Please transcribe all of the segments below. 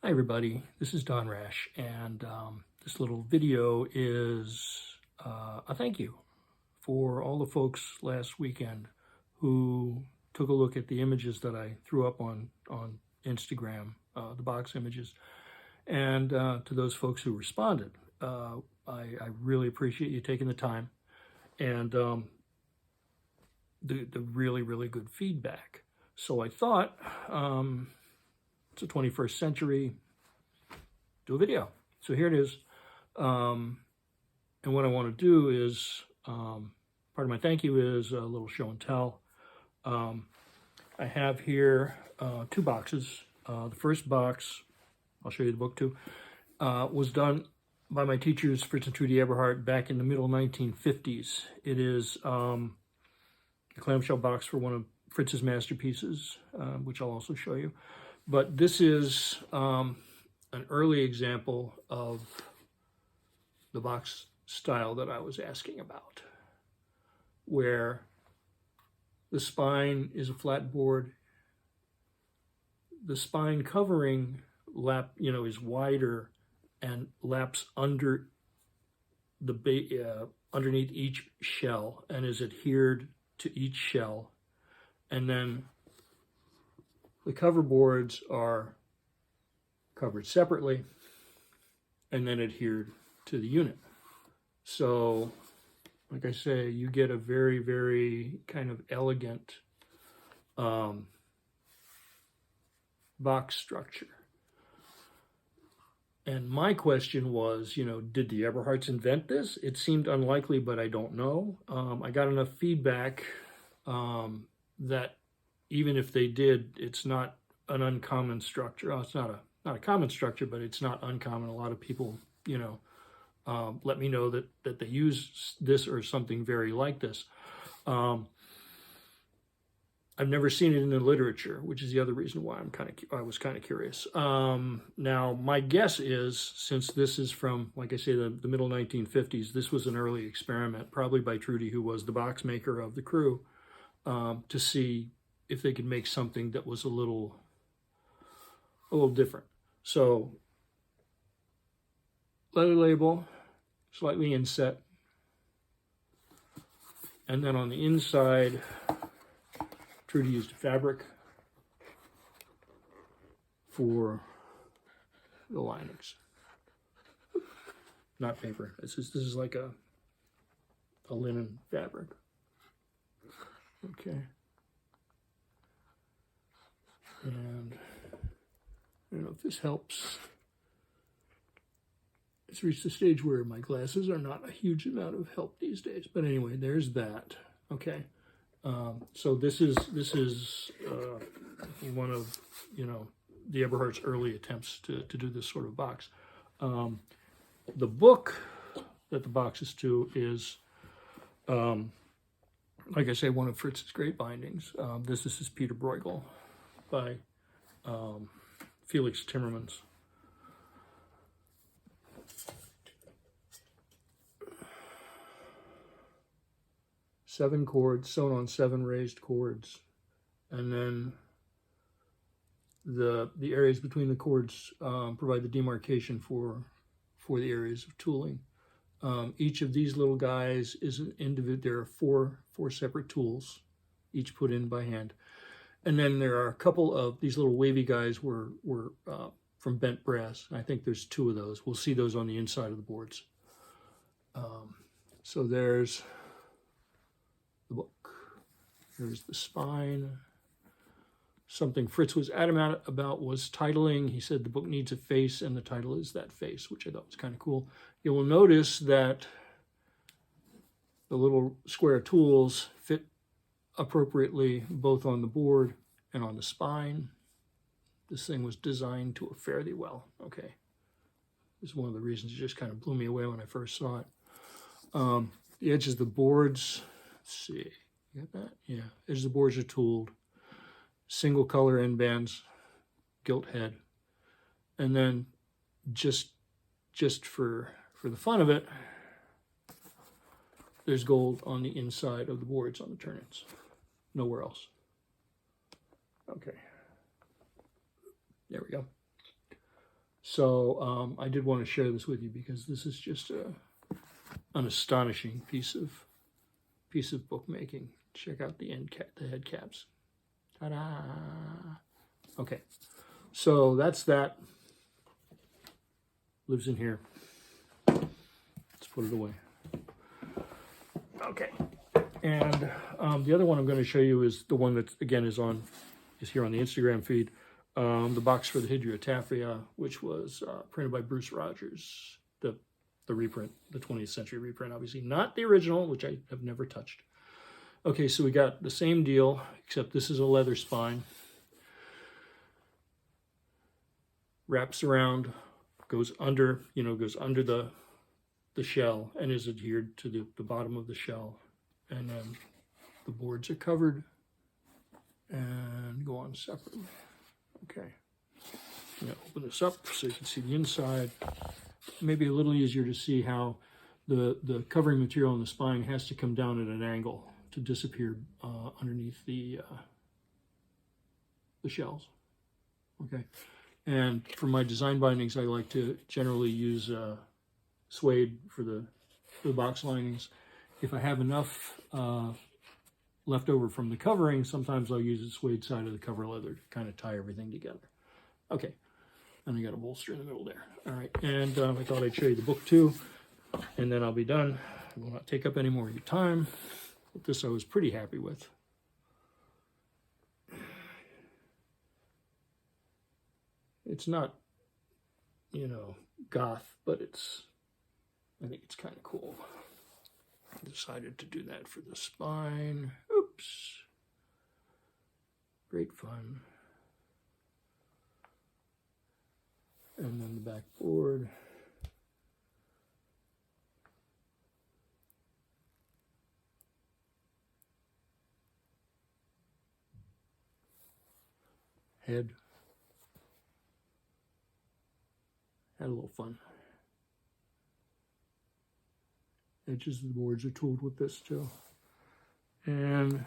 Hi everybody, this is Don Rash, and this little video is a thank you for all the folks last weekend who took a look at the images that I threw up on Instagram, the box images, and to those folks who responded. I really appreciate you taking the time and the really good feedback. So I thought, it's the 21st century, do a video. So here it is. And what I want to do is, part of my thank you is a little show and tell. I have here two boxes. The first box, I'll show you the book too, was done by my teachers, Fritz and Trudy Eberhardt, back in the middle 1950s. It is a clamshell box for one of Fritz's masterpieces, which I'll also show you. But this is an early example of the box style that I was asking about, where the spine is a flat board. The spine covering is wider and laps under the underneath each shell and is adhered to each shell, and then the cover boards are covered separately and then adhered to the unit. So, like I say, you get a very kind of elegant box structure. And my question was, did the Eberhardts invent this? It seemed unlikely, but I don't know. I got enough feedback that even if they did, it's not an uncommon structure. Oh, it's not a common structure, but it's not uncommon. A lot of people, let me know that they use this or something very like this. I've never seen it in the literature, which is the other reason why I was kind of curious. Now, my guess is, since this is from, like I say, the middle 1950s, this was an early experiment, probably by Trudy, who was the box maker of the crew, to see if they could make something that was a little different. So, leather label, slightly inset, and then on the inside, Trudy used fabric for the linings, not paper. This is like a linen fabric. Okay. And I don't know if this helps. It's reached a stage where my glasses are not a huge amount of help these days. But anyway, there's that. Okay. So this is one of, the Eberhardt's early attempts to do this sort of box. The book that the box is to is, like I say, one of Fritz's great bindings. This is Peter Bruegel by Felix Timmermans. Seven chords sewn on 7 raised chords, and then the areas between the chords provide the demarcation for the areas of tooling. Each of these little guys is an individual. There are four separate tools, each put in by hand. And then there are a couple of these little wavy guys were from bent brass. I think there's 2 of those. We'll see those on the inside of the boards. So there's the book. There's the spine. Something Fritz was adamant about was titling. He said the book needs a face, and the title is that face, which I thought was kind of cool. You will notice that the little square tools fit appropriately both on the board and on the spine. This thing was designed to fare thee well. Okay. This is one of the reasons it just kind of blew me away when I first saw it. The edges of the boards, let's see, you got that? Yeah, edges of the boards are tooled. Single color end bands, gilt head. And then just for the fun of it, there's gold on the inside of the boards on the turn-ins. Nowhere else. Okay. There we go. So I did want to share this with you because this is just an astonishing piece of bookmaking. Check out the the head caps. Ta-da! Okay, so that's that. Lives in here. Let's put it away. Okay, and the other one I'm going to show you is the one that again is here on the Instagram feed. The box for the Hydriotaphia, which was printed by Bruce Rogers, the reprint, the 20th century reprint, obviously not the original, which I have never touched. Okay, so we got the same deal, except this is a leather spine. Wraps around, goes under, goes under the shell and is adhered to the bottom of the shell. And then the boards are covered and go on separately. Okay. Open this up so you can see the inside. Maybe a little easier to see how the covering material in the spine has to come down at an angle to disappear underneath the shells. Okay. And for my design bindings, I like to generally use suede for the box linings. If I have enough left over from the covering, sometimes I'll use the suede side of the cover leather to kind of tie everything together. Okay, and I got a bolster in the middle there. All right, and I thought I'd show you the book too, and then I'll be done. I will not take up any more of your time. But this I was pretty happy with. It's not, goth, but I think it's kind of cool. I decided to do that for the spine. Oops. Great fun. And then the backboard. Head. Had a little fun. Edges of the boards are tooled with this too. And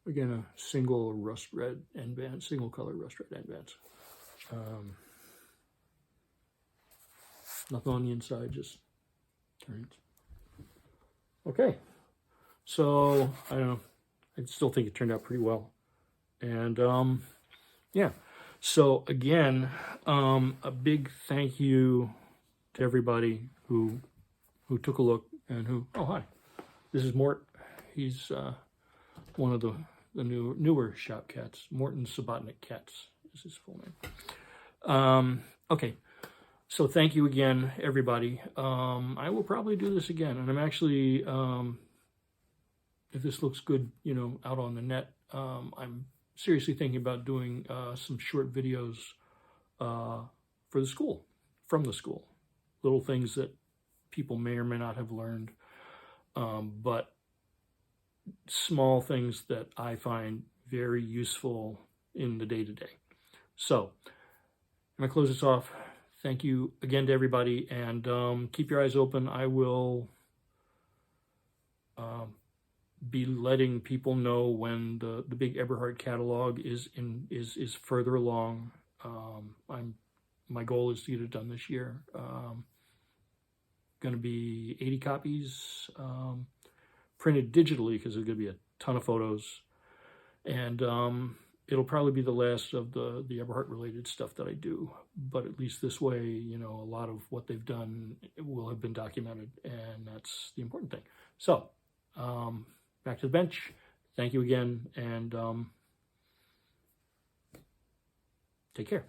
again, a single rust red end band, single color rust red end bands. Nothing on the inside, just turns. Okay, so I don't know. I still think it turned out pretty well. And yeah. So again, a big thank you to everybody who took a look and oh, hi, this is Mort. He's one of the newer shop cats. Morton Subotnick Cats is his full name. Okay, so thank you again, everybody. I will probably do this again, and I'm actually, if this looks good, out on the net, I'm seriously thinking about doing some short videos for the school, from the school. Little things that people may or may not have learned, but small things that I find very useful in the day-to-day. So I'm going to close this off. Thank you again to everybody, and keep your eyes open. I will be letting people know when the big Eberhard catalog is further along. My goal is to get it done this year. Going to be 80 copies printed digitally because there's going to be a ton of photos, and it'll probably be the last of the Eberhard related stuff that I do, but at least this way, a lot of what they've done will have been documented, and that's the important thing. So back to the bench. Thank you again, and take care.